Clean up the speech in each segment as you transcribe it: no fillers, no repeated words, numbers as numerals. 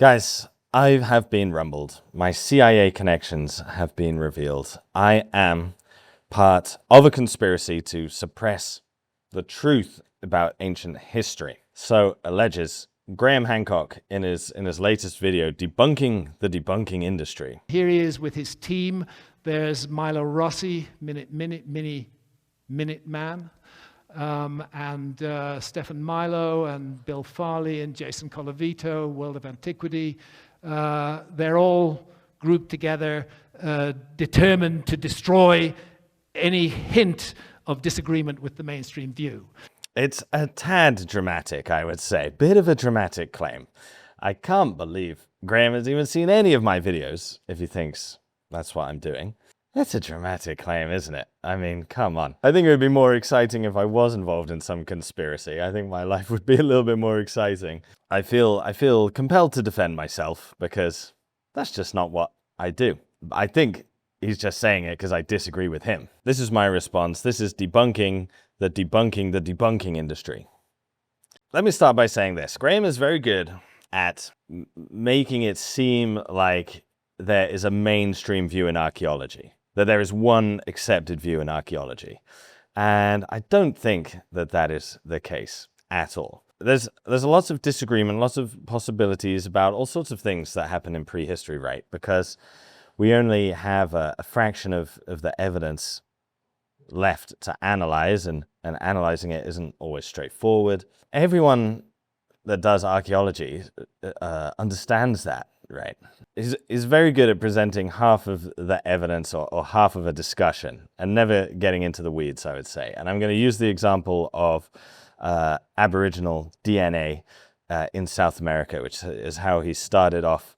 Guys, I have been rumbled. My CIA connections have been revealed. I am part of a conspiracy to suppress the truth about ancient history. So alleges Graham Hancock in his latest video debunking the debunking industry. Here he is with his team. There's Milo Rossi, Minute Man, and Stefan Milo and Bill Farley and Jason Colavito, World of Antiquity. They're all grouped together, determined to destroy any hint of disagreement with the mainstream view. It's a tad dramatic, I would say. Bit of a dramatic claim. I can't believe Graham has even seen any of my videos, if he thinks that's what I'm doing. It's a dramatic claim, isn't it? I mean, come on. I think it would be more exciting if I was involved in some conspiracy. I think my life would be a little bit more exciting. I feel compelled to defend myself because that's just not what I do. I think he's just saying it because I disagree with him. This is my response. This is debunking the debunking industry. Let me start by saying this. Graham is very good at making it seem like there is a mainstream view in archaeology, that there is one accepted view in archaeology. And I don't think that that is the case at all. There's lots of disagreement, lots of possibilities about all sorts of things that happen in prehistory, right? Because we only have a fraction of the evidence left to analyze, and analyzing it isn't always straightforward. Everyone that does archaeology understands that, right? Is very good at presenting half of the evidence or half of a discussion and never getting into the weeds, I would say. And I'm going to use the example of Aboriginal DNA in South America, which is how he started off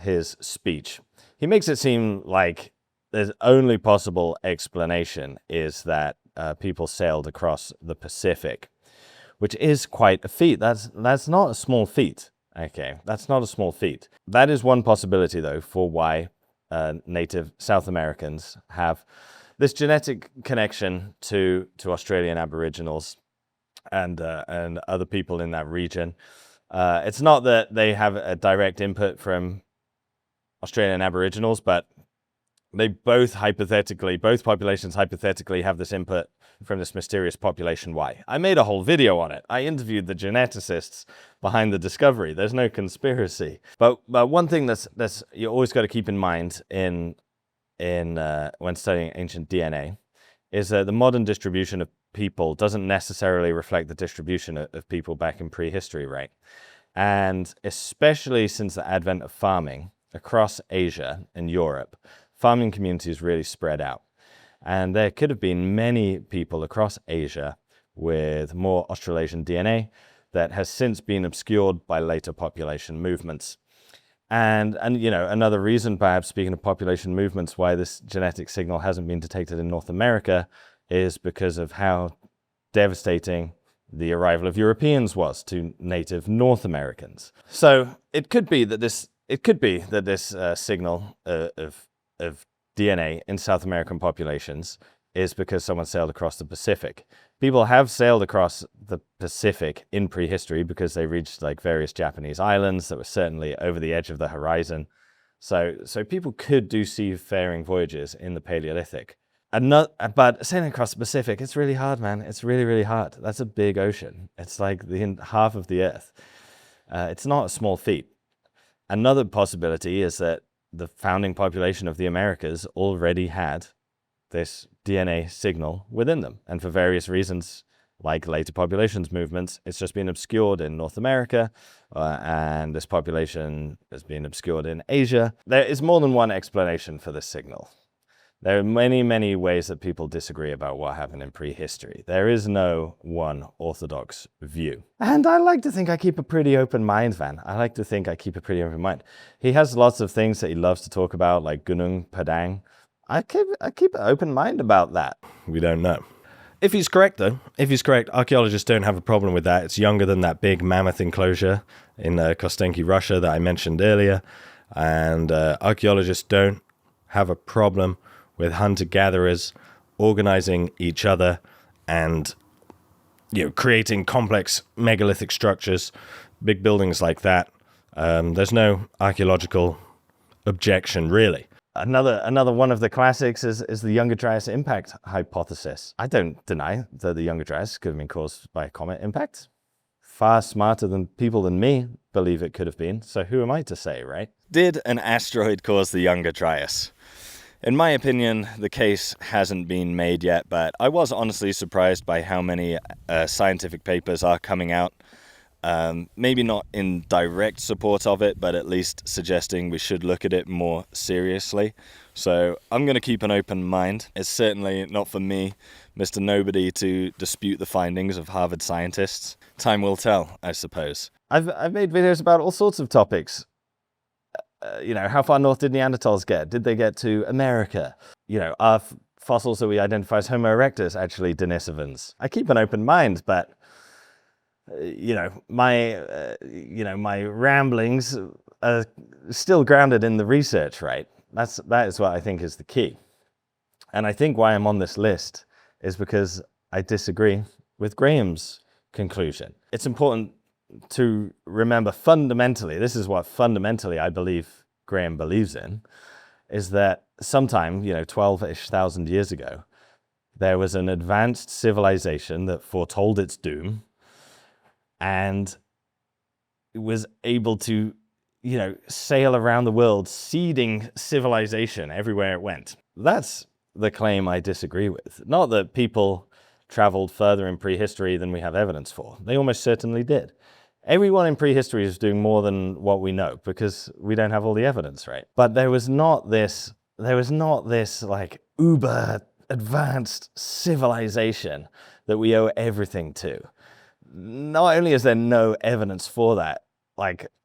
his speech. He makes it seem like the only possible explanation is that people sailed across the Pacific, which is quite a feat. That's not a small feat. Okay, that's not a small feat. That is one possibility, though, for why native South Americans have this genetic connection to Australian Aboriginals and other people in that region. It's not that they have a direct input from Australian Aboriginals, but they both populations hypothetically have this input from this mysterious population Y. I made a whole video on it. I interviewed the geneticists behind the discovery. There's no conspiracy. But one thing that's you always got to keep in mind in when studying ancient DNA is that the modern distribution of people doesn't necessarily reflect the distribution of people back in prehistory, right? And especially since the advent of farming across Asia and Europe, farming communities really spread out. And there could have been many people across Asia with more Australasian DNA that has since been obscured by later population movements. And you know, another reason, perhaps, speaking of population movements, why this genetic signal hasn't been detected in North America is because of how devastating the arrival of Europeans was to native North Americans. So it could be that this signal of DNA in South American populations is because someone sailed across the Pacific. People have sailed across the Pacific in prehistory because they reached like various Japanese islands that were certainly over the edge of the horizon. So people could do seafaring voyages in the Paleolithic. But sailing across the Pacific, it's really hard, man. It's really, really hard. That's a big ocean. It's like half of the Earth. It's not a small feat. Another possibility is that the founding population of the Americas already had this DNA signal within them. And for various reasons, like later populations movements, it's just been obscured in North America, and this population has been obscured in Asia. There is more than one explanation for this signal. There are many, many ways that people disagree about what happened in prehistory. There is no one orthodox view. And I like to think I keep a pretty open mind, Van. I like to think I keep a pretty open mind. He has lots of things that he loves to talk about, like Gunung Padang. I keep an open mind about that. We don't know. If he's correct, though, archaeologists don't have a problem with that. It's younger than that big mammoth enclosure in Kostenki, Russia that I mentioned earlier. And archaeologists don't have a problem with hunter-gatherers organizing each other and, you know, creating complex megalithic structures, big buildings like that, There's no archaeological objection, really. Another one of the classics is the Younger Dryas impact hypothesis. I don't deny that the Younger Dryas could have been caused by a comet impact. Far smarter people than me believe it could have been, so who am I to say, right? Did an asteroid cause the Younger Dryas? In my opinion, the case hasn't been made yet, but I was honestly surprised by how many scientific papers are coming out. Maybe not in direct support of it, but at least suggesting we should look at it more seriously. So I'm going to keep an open mind. It's certainly not for me, Mr. Nobody, to dispute the findings of Harvard scientists. Time will tell, I suppose. I've made videos about all sorts of topics. How far north did Neanderthals get? Did they get to America? Are fossils that we identify as Homo erectus actually Denisovans? I keep an open mind, but my ramblings are still grounded in the research, right? That is what I think is the key. And I think why I'm on this list is because I disagree with Graham's conclusion. It's important to remember fundamentally, this is what fundamentally I believe Graham believes in, is that sometime, 12-ish thousand years ago, there was an advanced civilization that foretold its doom and was able to, sail around the world, seeding civilization everywhere it went. That's the claim I disagree with. Not that people traveled further in prehistory than we have evidence for. They almost certainly did. Everyone in prehistory is doing more than what we know because we don't have all the evidence, right? But there was not this like uber advanced civilization that we owe everything to. Not only is there no evidence for that,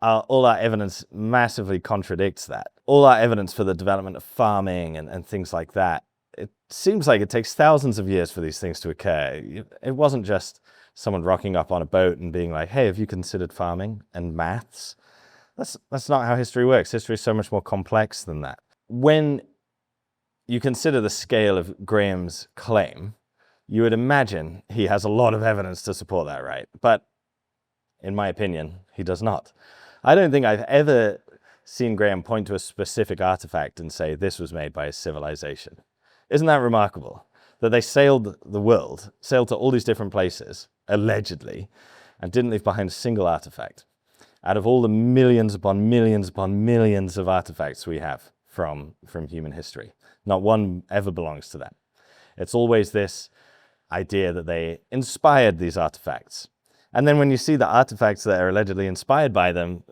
all our evidence massively contradicts that. All our evidence for the development of farming and things like that, it seems like it takes thousands of years for these things to occur. It wasn't just someone rocking up on a boat and being like, hey, have you considered farming and maths? That's not how history works. History is so much more complex than that. When you consider the scale of Graham's claim, you would imagine he has a lot of evidence to support that, right? But in my opinion, he does not. I don't think I've ever seen Graham point to a specific artifact and say this was made by a civilization. Isn't that remarkable? That they sailed the world, sailed to all these different places, allegedly, and didn't leave behind a single artifact. Out of all the millions upon millions upon millions of artifacts we have from human history, not one ever belongs to them. It's always this idea that they inspired these artifacts. And then when you see the artifacts that are allegedly inspired by them,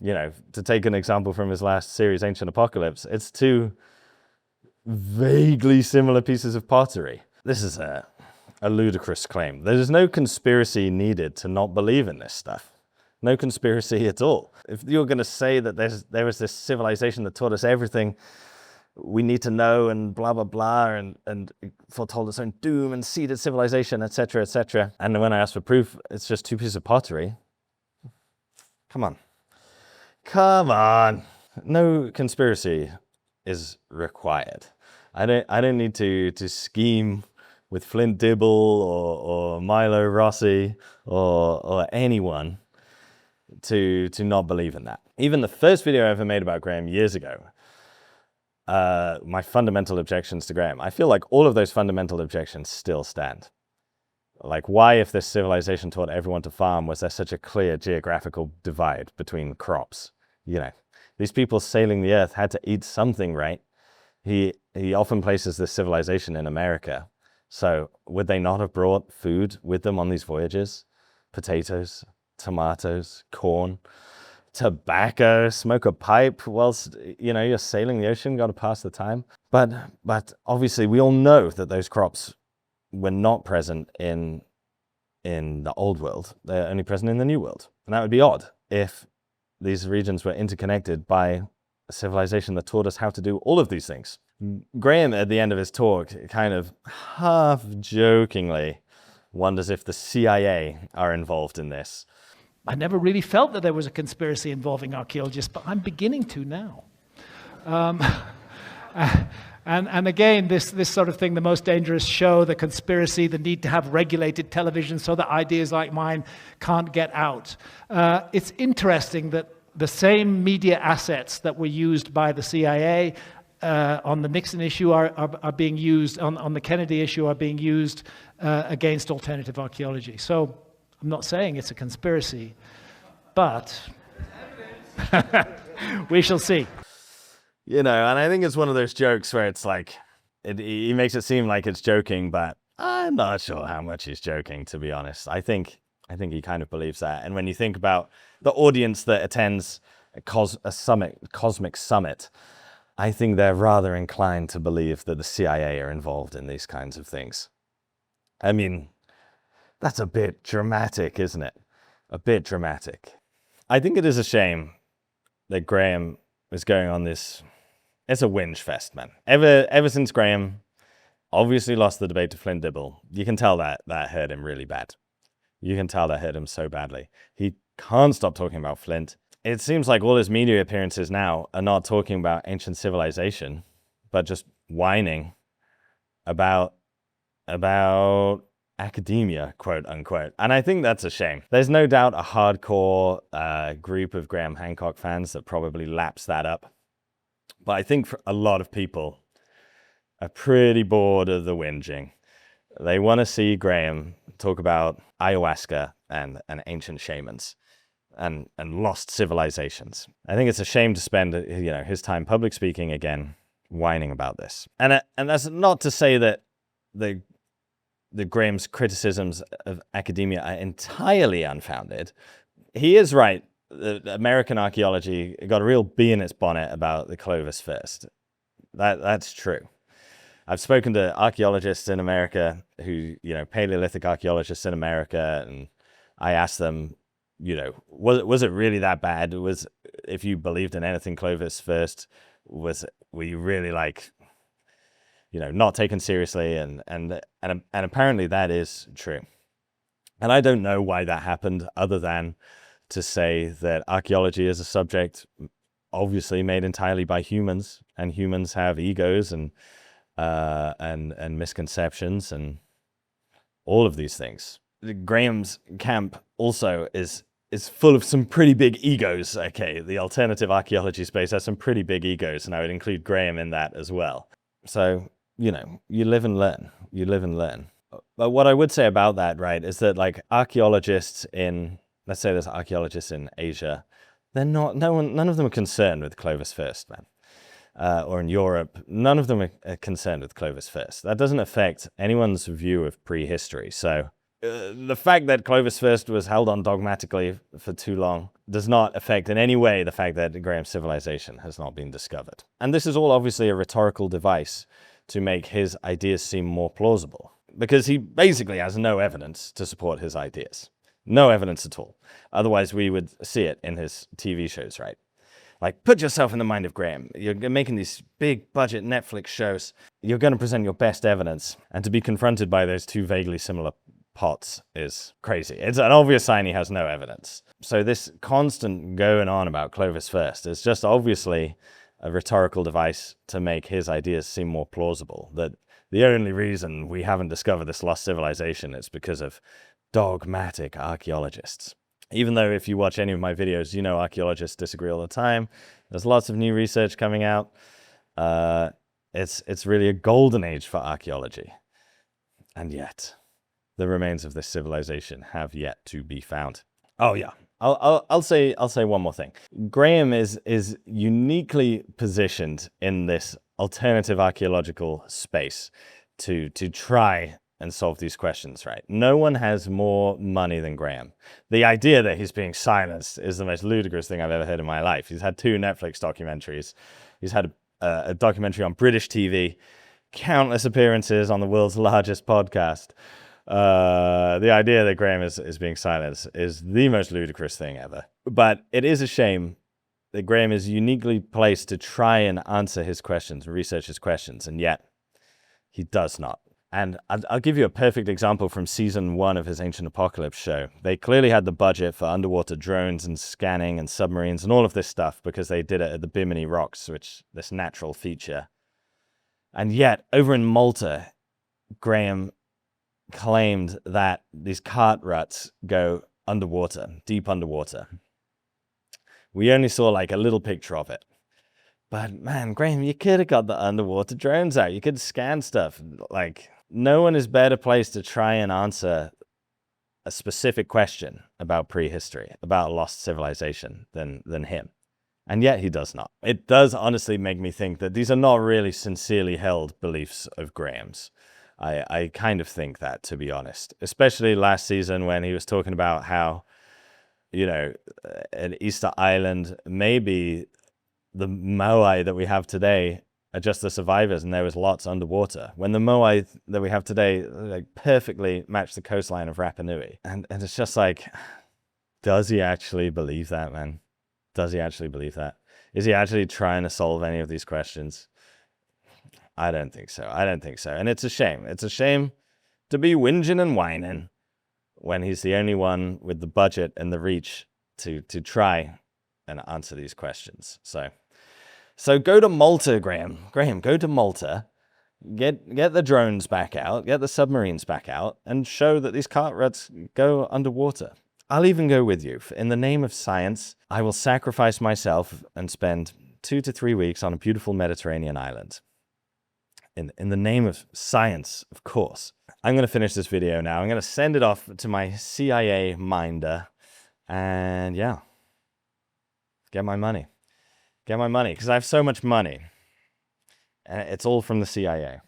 to take an example from his last series, Ancient Apocalypse, it's two vaguely similar pieces of pottery. This is a ludicrous claim. There's no conspiracy needed to not believe in this stuff. No conspiracy at all. If you're going to say that there was this civilization that taught us everything we need to know and blah, blah, blah, and foretold its own doom and seeded civilization, etc., etc. And when I ask for proof, it's just two pieces of pottery. Come on. No conspiracy is required. I don't need to scheme with Flint Dibble or Milo Rossi or anyone to not believe in that. Even the first video I ever made about Graham years ago, my fundamental objections to Graham, I feel like all of those fundamental objections still stand. Like, why, if this civilization taught everyone to farm, was there such a clear geographical divide between crops? These people sailing the earth had to eat something, right? He often places this civilization in America. So would they not have brought food with them on these voyages? Potatoes, tomatoes, corn, tobacco, smoke a pipe whilst, you're sailing the ocean, got to pass the time. But obviously we all know that those crops were not present in the old world. They're only present in the new world. And that would be odd if these regions were interconnected by a civilization that taught us how to do all of these things. Graham, at the end of his talk, kind of half-jokingly wonders if the CIA are involved in this. I never really felt that there was a conspiracy involving archaeologists, but I'm beginning to now. And again, this sort of thing, the most dangerous show, the conspiracy, the need to have regulated television so that ideas like mine can't get out. It's interesting that the same media assets that were used by the CIA on the Nixon issue are being used, on the Kennedy issue are being used against alternative archaeology. So I'm not saying it's a conspiracy, but we shall see. You know, and I think it's one of those jokes where it's like, he makes it seem like it's joking, but I'm not sure how much he's joking, to be honest. I think he kind of believes that. And when you think about the audience that attends a cosmic summit, I think they're rather inclined to believe that the CIA are involved in these kinds of things. I mean, that's a bit dramatic, isn't it? A bit dramatic. I think it is a shame that Graham is going on this. It's a whinge fest, man. Ever since Graham obviously lost the debate to Flint Dibble, you can tell that hurt him really bad. You can tell that hurt him so badly. He can't stop talking about Flint. It seems like all his media appearances now are not talking about ancient civilization, but just whining about academia, quote unquote. And I think that's a shame. There's no doubt a hardcore group of Graham Hancock fans that probably laps that up. But I think for a lot of people are pretty bored of the whinging. They want to see Graham talk about ayahuasca and ancient shamans and lost civilizations. I think it's a shame to spend his time public speaking again, whining about this. And that's not to say that the Graham's criticisms of academia are entirely unfounded. He is right. The American archaeology got a real bee in its bonnet about the Clovis First. That's true. I've spoken to archaeologists in America who, Paleolithic archaeologists in America, and I asked them, was it really that bad? If you believed in anything Clovis First, were you really not taken seriously? And apparently that is true. And I don't know why that happened, other than to say that archaeology is a subject obviously made entirely by humans, and humans have egos and misconceptions and all of these things. Graham's camp also is full of some pretty big egos. Okay, the alternative archaeology space has some pretty big egos, and I would include Graham in that as well. So, you live and learn. You live and learn. But what I would say about that, right, is that archaeologists let's say there's archaeologists in Asia, none of them are concerned with Clovis First, man. Or in Europe, none of them are concerned with Clovis First. That doesn't affect anyone's view of prehistory. So the fact that Clovis First was held on dogmatically for too long does not affect in any way the fact that Graham's civilization has not been discovered. And this is all obviously a rhetorical device to make his ideas seem more plausible, because he basically has no evidence to support his ideas. No evidence at all. Otherwise, we would see it in his TV shows, right? Put yourself in the mind of Graham. You're making these big budget Netflix shows. You're going to present your best evidence. And to be confronted by those two vaguely similar pots is crazy. It's an obvious sign he has no evidence. So this constant going on about Clovis First is just obviously a rhetorical device to make his ideas seem more plausible. That the only reason we haven't discovered this lost civilization is because of dogmatic archaeologists. Even though if you watch any of my videos, archaeologists disagree all the time. There's lots of new research coming out. It's really a golden age for archaeology. And yet, the remains of this civilization have yet to be found. Oh yeah, I'll say one more thing. Graham is uniquely positioned in this alternative archaeological space to try and solve these questions, right? No one has more money than Graham. The idea that he's being silenced is the most ludicrous thing I've ever heard in my life. He's had 2 Netflix documentaries. He's had a documentary on British TV, countless appearances on the world's largest podcast. The idea that Graham is being silenced is the most ludicrous thing ever. But it is a shame that Graham is uniquely placed to try and answer his questions, research his questions, and yet he does not. And I'll give you a perfect example from season 1 of his Ancient Apocalypse show. They clearly had the budget for underwater drones and scanning and submarines and all of this stuff because they did it at the Bimini Rocks, this natural feature. And yet, over in Malta, Graham claimed that these cart ruts go underwater, deep underwater. We only saw like a little picture of it. But man, Graham, you could have got the underwater drones out. You could scan stuff. Like, no one is better placed to try and answer a specific question about prehistory, about lost civilization than him. And yet he does not. It does honestly make me think that these are not really sincerely held beliefs of Graham's. I kind of think that, to be honest. Especially last season when he was talking about how, you know, an Easter Island, maybe the Moai that we have today are just the survivors and there was lots underwater. When the Moai that we have today like perfectly match the coastline of Rapa Nui. And it's just like, does he actually believe that, man? Does he actually believe that? Is he actually trying to solve any of these questions? I don't think so. I don't think so. And it's a shame. It's a shame to be whinging and whining when he's the only one with the budget and the reach to try and answer these questions. So go to Malta, Graham. Graham, go to Malta. Get the drones back out. Get the submarines back out and show that these cartwrights go underwater. I'll even go with you. In the name of science, I will sacrifice myself and spend 2 to 3 weeks on a beautiful Mediterranean island. In the name of science, of course. I'm going to finish this video now. I'm going to send it off to my CIA minder. And yeah, get my money. Get my money, because I have so much money. And it's all from the CIA.